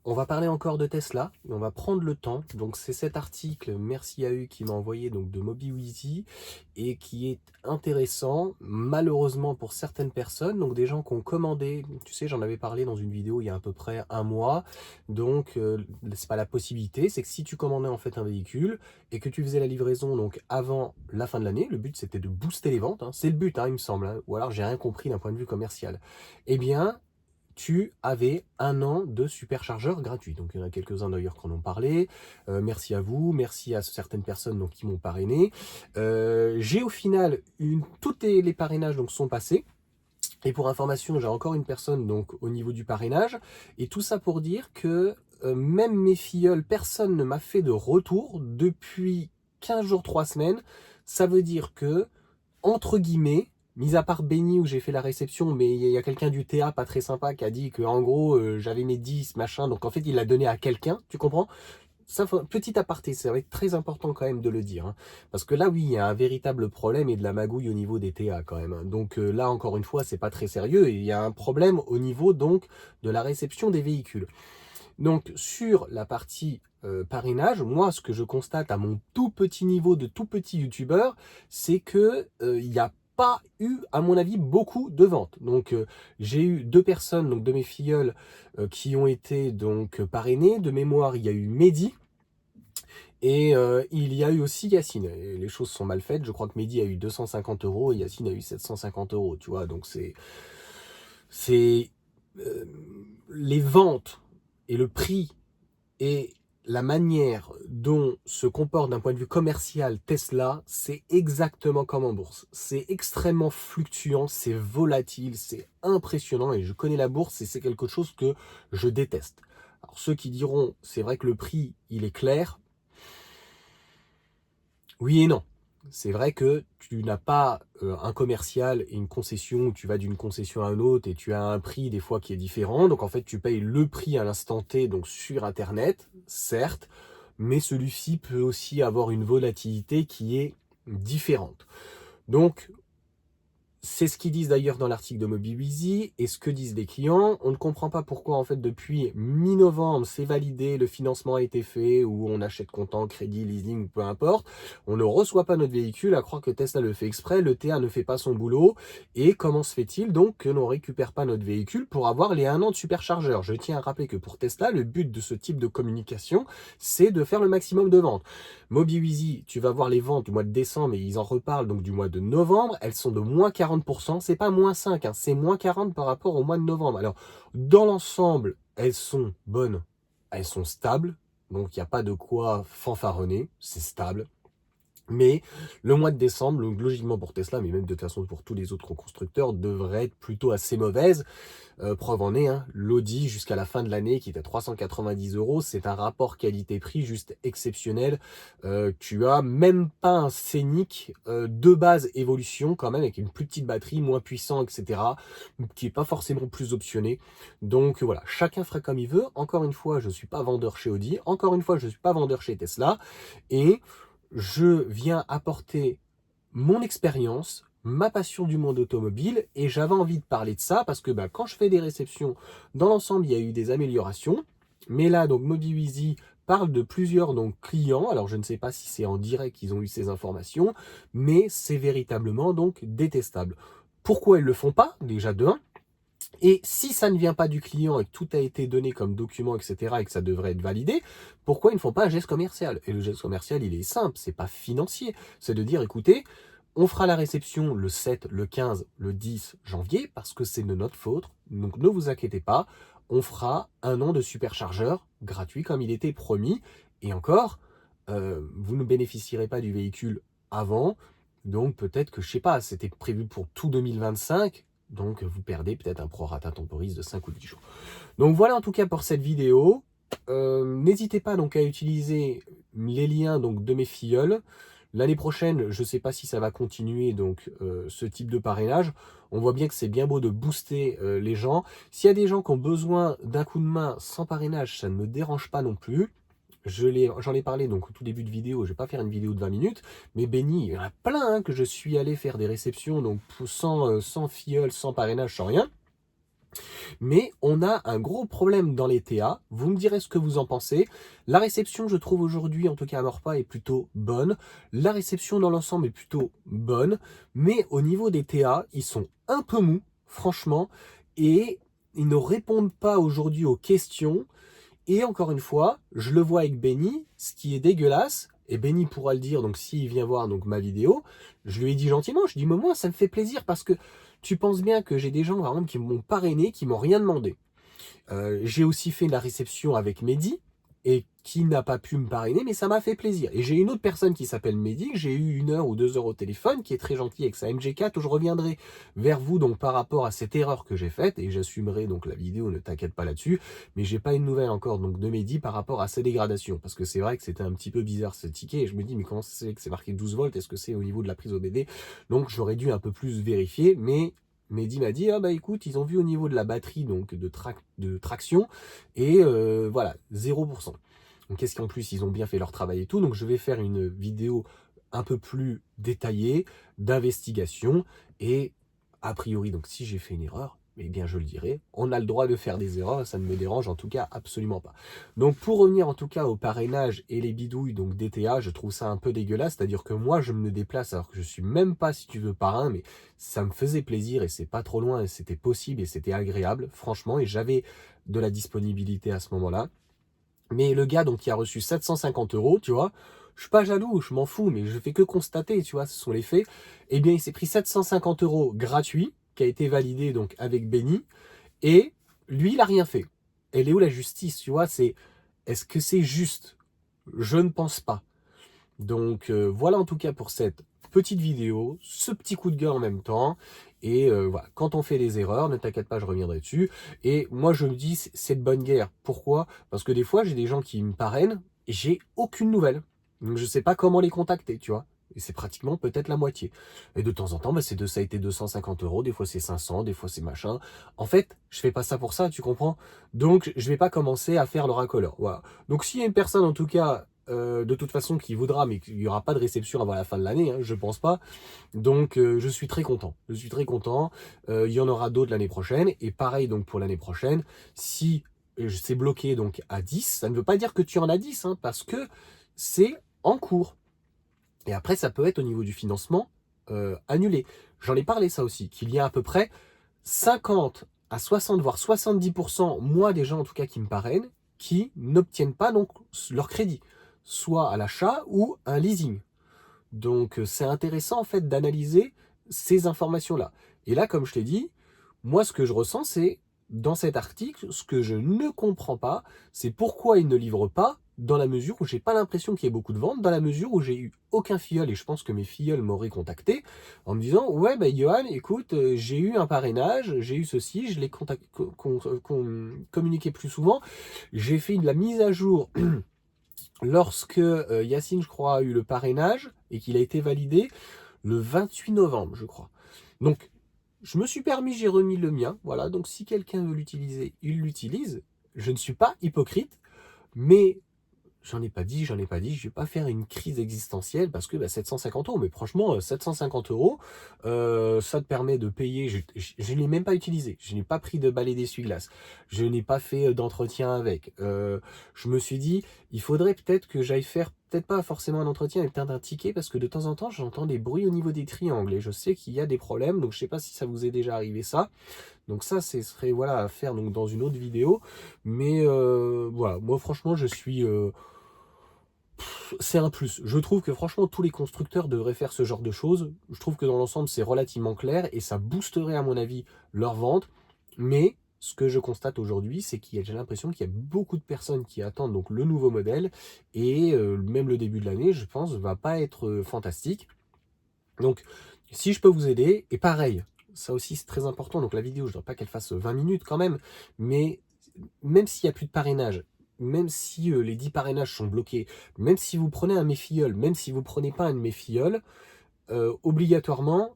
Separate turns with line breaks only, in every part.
On va parler encore de Tesla, et on va prendre le temps. Donc c'est cet article, merci à eux, qui m'a envoyé donc de MobiWeezy et qui est intéressant, malheureusement pour certaines personnes, donc des gens qui ont commandé, tu sais, j'en avais parlé dans une vidéo il y a à peu près un mois, donc c'est pas la possibilité, c'est que si tu commandais en fait un véhicule et que tu faisais la livraison donc avant la fin de l'année, le but c'était de booster les ventes, hein, c'est le but, hein, il me semble, hein, ou alors j'ai rien compris d'un point de vue commercial. Eh bien, tu avais un an de superchargeur gratuit. Donc il y en a quelques-uns d'ailleurs qui en ont parlé. Merci à vous, merci à certaines personnes donc, qui m'ont parrainé. J'ai au final, tous les parrainages donc, sont passés. Et pour information, j'ai encore une personne donc au niveau du parrainage. Et tout ça pour dire que même mes filleuls, personne ne m'a fait de retour depuis 15 jours, 3 semaines. Ça veut dire que entre guillemets, mis à part Benny où j'ai fait la réception, mais il y a quelqu'un du TA pas très sympa qui a dit que en gros j'avais mes 10 machin, donc en fait il l'a donné à quelqu'un, tu comprends? Ça, petit aparté, ça va être très important quand même de le dire, hein, parce que là oui, il y a un véritable problème et de la magouille au niveau des TA quand même, hein. Donc là encore une fois, c'est pas très sérieux et il y a un problème au niveau donc de la réception des véhicules. Donc sur la partie parrainage, moi ce que je constate à mon tout petit niveau de tout petit youtubeur, c'est que il n'y a pas eu, à mon avis, beaucoup de ventes. Donc j'ai eu deux personnes, donc de mes filleuls, qui ont été donc parrainées. De mémoire, il y a eu Mehdi et il y a eu aussi Yacine. Et les choses sont mal faites. Je crois que Mehdi a eu 250 € et Yacine a eu 750 €. Tu vois, donc c'est euh, les ventes et le prix et la manière dont se comporte d'un point de vue commercial Tesla, c'est exactement comme en bourse. C'est extrêmement fluctuant, c'est volatile, c'est impressionnant et je connais la bourse et c'est quelque chose que je déteste. Alors ceux qui diront, c'est vrai que le prix, il est clair, oui et non. C'est vrai que tu n'as pas un commercial et une concession où tu vas d'une concession à une autre et tu as un prix des fois qui est différent. Donc en fait, tu payes le prix à l'instant T donc sur Internet, certes, mais celui-ci peut aussi avoir une volatilité qui est différente. Donc c'est ce qu'ils disent d'ailleurs dans l'article de MobiWeezy et ce que disent les clients. On ne comprend pas pourquoi en fait depuis mi-novembre c'est validé, le financement a été fait ou on achète comptant, crédit, leasing, peu importe. On ne reçoit pas notre véhicule à croire que Tesla le fait exprès, le TA ne fait pas son boulot. Et comment se fait-il donc que l'on ne récupère pas notre véhicule pour avoir les 1 an de superchargeur? Je tiens à rappeler que pour Tesla, le but de ce type de communication, c'est de faire le maximum de ventes. MobiWeezy, tu vas voir les ventes du mois de décembre et ils en reparlent donc du mois de novembre, elles sont de moins 40%, c'est pas moins 5, hein, c'est moins 40 par rapport au mois de novembre. Alors, dans l'ensemble, elles sont bonnes, elles sont stables, donc il n'y a pas de quoi fanfaronner, c'est stable. Mais le mois de décembre, donc logiquement pour Tesla, mais même de toute façon pour tous les autres constructeurs, devrait être plutôt assez mauvaise. Preuve en est, hein, l'Audi jusqu'à la fin de l'année qui est à 390 €, c'est un rapport qualité-prix juste exceptionnel. Tu as même pas un Scénic de base évolution quand même avec une plus petite batterie, moins puissant, etc. qui est pas forcément plus optionné. Donc voilà, chacun fera comme il veut. Encore une fois, je suis pas vendeur chez Audi. Encore une fois, je suis pas vendeur chez Tesla. Et je viens apporter mon expérience, ma passion du monde automobile, et j'avais envie de parler de ça parce que quand je fais des réceptions, dans l'ensemble, il y a eu des améliorations. Mais là, donc MobiWeezy parle de plusieurs donc, clients. Alors, je ne sais pas si c'est en direct qu'ils ont eu ces informations, mais c'est véritablement donc détestable. Pourquoi ils ne le font pas? Déjà de 1. Et si ça ne vient pas du client et que tout a été donné comme document, etc., et que ça devrait être validé, pourquoi ils ne font pas un geste commercial? Et le geste commercial, il est simple, c'est pas financier. C'est de dire, écoutez, on fera la réception le 7, le 15, le 10 janvier, parce que c'est de notre faute. Donc ne vous inquiétez pas, on fera 1 an de superchargeur gratuit comme il était promis. Et encore, vous ne bénéficierez pas du véhicule avant. Donc peut-être que, je sais pas, c'était prévu pour tout 2025. Donc vous perdez peut-être un prorata temporis de 5 ou 10 jours. Donc voilà en tout cas pour cette vidéo. N'hésitez pas donc à utiliser les liens donc de mes filleuls. L'année prochaine, je ne sais pas si ça va continuer donc ce type de parrainage. On voit bien que c'est bien beau de booster les gens. S'il y a des gens qui ont besoin d'un coup de main sans parrainage, ça ne me dérange pas non plus. J'en ai parlé donc au tout début de vidéo, je vais pas faire une vidéo de 20 minutes, mais Benny, il y en a plein hein, que je suis allé faire des réceptions donc sans filleul, sans parrainage, sans rien. Mais on a un gros problème dans les TA, vous me direz ce que vous en pensez. La réception, je trouve aujourd'hui, en tout cas à Morpa, est plutôt bonne. La réception dans l'ensemble est plutôt bonne, mais au niveau des TA, ils sont un peu mous, franchement, et ils ne répondent pas aujourd'hui aux questions. Et encore une fois, je le vois avec Benny, ce qui est dégueulasse, et Benny pourra le dire, donc s'il vient voir donc ma vidéo, je lui ai dit gentiment, je dis mais moi ça me fait plaisir parce que tu penses bien que j'ai des gens par exemple qui m'ont parrainé, qui m'ont rien demandé. J'ai aussi fait la réception avec Mehdi, et qui n'a pas pu me parrainer, mais ça m'a fait plaisir. Et j'ai une autre personne qui s'appelle Mehdi, que j'ai eu 1 heure ou 2 heures au téléphone, qui est très gentil avec sa MG4, où je reviendrai vers vous donc par rapport à cette erreur que j'ai faite, et j'assumerai donc la vidéo, ne t'inquiète pas là-dessus, mais j'ai pas une nouvelle encore donc de Mehdi par rapport à ces dégradations, parce que c'est vrai que c'était un petit peu bizarre ce ticket, et je me dis mais comment c'est que c'est marqué 12 volts, est-ce que c'est au niveau de la prise OBD? Donc j'aurais dû un peu plus vérifier, mais Mehdi m'a dit, ah bah écoute, ils ont vu au niveau de la batterie donc de traction, et voilà, 0%. Donc qu'est-ce qu'en plus, ils ont bien fait leur travail et tout, donc je vais faire une vidéo un peu plus détaillée, d'investigation, et a priori, donc si j'ai fait une erreur, eh bien je le dirai, on a le droit de faire des erreurs, ça ne me dérange en tout cas absolument pas. Donc pour revenir en tout cas au parrainage et les bidouilles donc DTA, je trouve ça un peu dégueulasse, c'est-à-dire que moi je me déplace alors que je suis même pas, si tu veux, parrain, mais ça me faisait plaisir et c'est pas trop loin et c'était possible et c'était agréable, franchement, et j'avais de la disponibilité à ce moment-là. Mais le gars donc qui a reçu 750 €, tu vois, je suis pas jaloux, je m'en fous, mais je fais que constater, tu vois, ce sont les faits. Eh bien, il s'est pris 750 € gratuit, qui a été validé donc avec Benny, et lui, il a rien fait. Elle est où la justice, tu vois? Est-ce que c'est juste? Je ne pense pas. Donc voilà en tout cas pour cette petite vidéo, ce petit coup de gueule en même temps. Et voilà, quand on fait des erreurs, ne t'inquiète pas, je reviendrai dessus. Et moi je me dis, c'est de bonne guerre. Pourquoi? Parce que des fois, j'ai des gens qui me parrainent et j'ai aucune nouvelle. Donc je sais pas comment les contacter, tu vois. Et c'est pratiquement peut-être la moitié. Et de temps en temps, bah, ça a été 250 €, des fois c'est 500, des fois c'est machin. En fait, je fais pas ça pour ça, tu comprends? Donc je vais pas commencer à faire le racoleur. Voilà. Donc s'il y a une personne en tout cas de toute façon qui voudra, mais qu'il n'y aura pas de réception avant la fin de l'année, hein, je pense pas. Donc je suis très content. Je suis très content. Il y en aura d'autres l'année prochaine. Et pareil donc pour l'année prochaine, si c'est bloqué donc à 10, ça ne veut pas dire que tu en as 10, hein, parce que c'est en cours. Et après, ça peut être au niveau du financement annulé. J'en ai parlé ça aussi, qu'il y a à peu près 50 à 60, voire 70%, moi des gens en tout cas qui me parrainent, qui n'obtiennent pas donc leur crédit, soit à l'achat ou un leasing. Donc c'est intéressant en fait d'analyser ces informations-là. Et là, comme je t'ai dit, moi ce que je ressens, c'est dans cet article, ce que je ne comprends pas, c'est pourquoi ils ne livrent pas, dans la mesure où j'ai pas l'impression qu'il y ait beaucoup de ventes, dans la mesure où j'ai eu aucun filleul, et je pense que mes filleuls m'auraient contacté en me disant ouais bah Johan, écoute, j'ai eu un parrainage, j'ai eu ceci, je l'ai communiqué plus souvent, j'ai fait de la mise à jour lorsque Yacine, je crois, a eu le parrainage et qu'il a été validé le 28 novembre, je crois. Donc, je me suis permis, j'ai remis le mien. Voilà, donc si quelqu'un veut l'utiliser, il l'utilise. Je ne suis pas hypocrite, mais j'en ai pas dit, je vais pas faire une crise existentielle parce que 750 €, mais franchement, 750 €, ça te permet de payer, je ne l'ai même pas utilisé, je n'ai pas pris de balai d'essuie-glace, je n'ai pas fait d'entretien avec. Je me suis dit, il faudrait peut-être que j'aille faire, peut-être pas forcément un entretien, mais peut-être un ticket, parce que de temps en temps, j'entends des bruits au niveau des triangles, et je sais qu'il y a des problèmes, donc je sais pas si ça vous est déjà arrivé ça. Donc ça, ce serait voilà, à faire donc, dans une autre vidéo, mais voilà, moi franchement, je suis... c'est un plus. Je trouve que franchement, tous les constructeurs devraient faire ce genre de choses. Je trouve que dans l'ensemble, c'est relativement clair et ça boosterait, à mon avis, leur vente. Mais ce que je constate aujourd'hui, c'est j'ai l'impression qu'il y a beaucoup de personnes qui attendent donc le nouveau modèle et même le début de l'année, je pense, va pas être fantastique. Donc, si je peux vous aider, et pareil, ça aussi c'est très important, donc la vidéo, je ne voudrais pas qu'elle fasse 20 minutes quand même, mais même s'il n'y a plus de parrainage, même si les 10 parrainages sont bloqués, même si vous prenez un de mes filleuls, même si vous ne prenez pas un de mes filleuls, obligatoirement,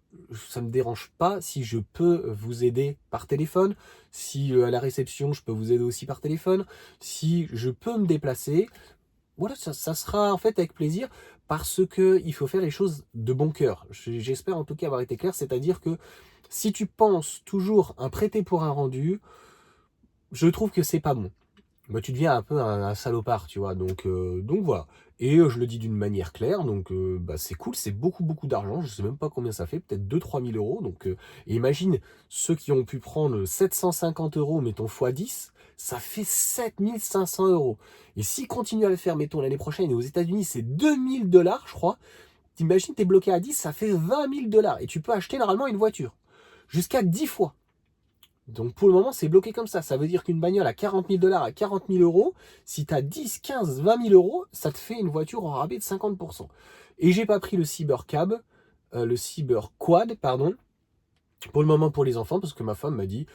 ça ne me dérange pas si je peux vous aider par téléphone, si à la réception, je peux vous aider aussi par téléphone, si je peux me déplacer, voilà, ça sera en fait avec plaisir parce que il faut faire les choses de bon cœur. J'espère en tout cas avoir été clair, c'est-à-dire que si tu penses toujours un prêter pour un rendu, je trouve que c'est pas bon. Bah, tu deviens un peu un salopard, tu vois. Donc voilà. Et je le dis d'une manière claire, donc bah, c'est cool, c'est beaucoup, beaucoup d'argent. Je sais même pas combien ça fait, peut-être 2 000 à 3 000 euros. Et imagine ceux qui ont pu prendre 750 euros, mettons x 10, ça fait 7 500 euros. Et s'ils continuent à le faire, mettons l'année prochaine, et aux États-Unis, c'est 2 000 $, je crois. T'imagines, t'es bloqué à 10, ça fait 20 000 $. Et tu peux acheter normalement une voiture. Jusqu'à 10 fois. Donc pour le moment, c'est bloqué comme ça. Ça veut dire qu'une bagnole à 40 000 $, à 40 000 euros, si tu as 10, 15, 20 000 euros, ça te fait une voiture en rabais de 50%. Et j'ai pas pris le Cybercab, le Cyberquad, pardon, pour le moment pour les enfants, parce que ma femme m'a dit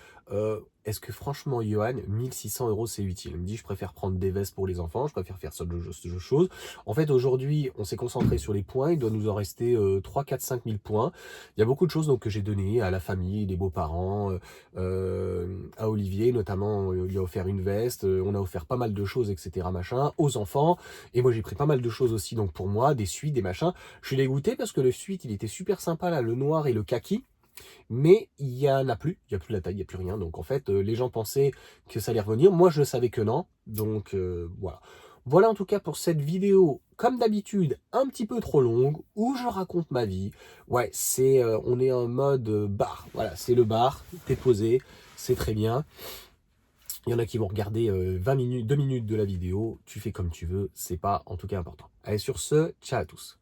est-ce que franchement, Johan, 1 600 euros c'est utile? Elle me dit je préfère prendre des vestes pour les enfants, je préfère faire ce genre de choses. En fait, aujourd'hui, on s'est concentré sur les points, il doit nous en rester 3, 4, 5 000 points. Il y a beaucoup de choses donc, que j'ai données à la famille, des beaux-parents, à Olivier notamment, il lui a offert une veste, on a offert pas mal de choses, etc. machin, aux enfants. Et moi j'ai pris pas mal de choses aussi donc pour moi, des suites, des machins. Je suis dégoûté parce que le suite il était super sympa là, le noir et le kaki. Mais il n'y en a plus, il n'y a plus la taille, il n'y a plus rien. Donc en fait, les gens pensaient que ça allait revenir. Moi, je savais que non. Donc voilà. Voilà en tout cas pour cette vidéo, comme d'habitude, un petit peu trop longue, où je raconte ma vie. Ouais, on est en mode bar. Voilà, c'est le bar, t'es posé, c'est très bien. Il y en a qui vont regarder 20 minutes, 2 minutes de la vidéo. Tu fais comme tu veux, c'est pas en tout cas important. Allez, sur ce, ciao à tous.